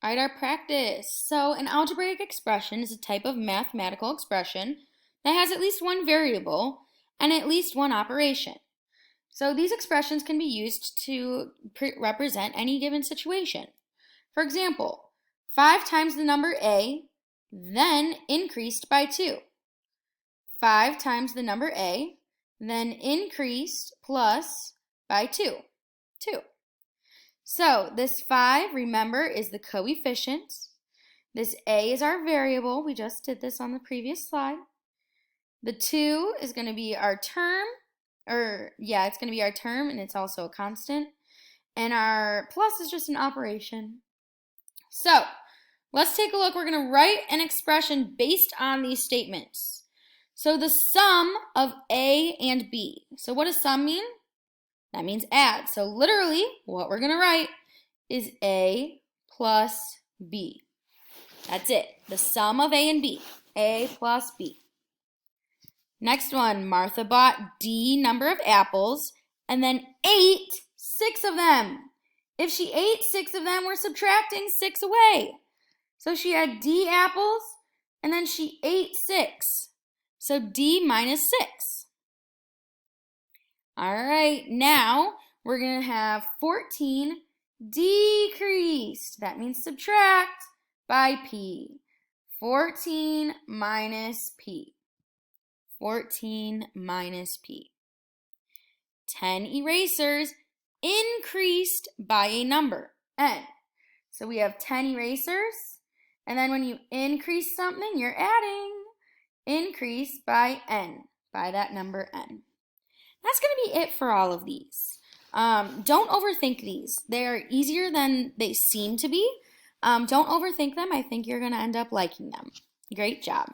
All right, our practice. So an algebraic expression is a type of mathematical expression that has at least one variable and at least one operation. So these expressions can be used to represent any given situation. For example, 5 times the number a, then increased by 2. 5 times the number a, then increased plus by 2. 2. So this 5, remember, is the coefficient. This a is our variable. We just did this on the previous slide. The 2 is going to be our term, it's going to be our term, and it's also a constant. And our plus is just an operation. So let's take a look. We're going to write an expression based on these statements. So the sum of a and b. So what does sum mean? That means add. So literally, what we're going to write is a plus b. That's it. The sum of a and b. A plus b. Next one, Martha bought D number of apples and then ate 6 of them. If she ate 6 of them, we're subtracting 6 away. So she had D apples and then she ate 6. So D minus 6. All right, now we're going to have 14 decreased. That means subtract by P. 14 minus P. 14 minus P. 10 erasers increased by a number, N. So we have 10 erasers, and then when you increase something, you're adding increase by N, by that number N. That's going to be it for all of these. Don't overthink these. They're easier than they seem to be. Don't overthink them. I think you're going to end up liking them. Great job.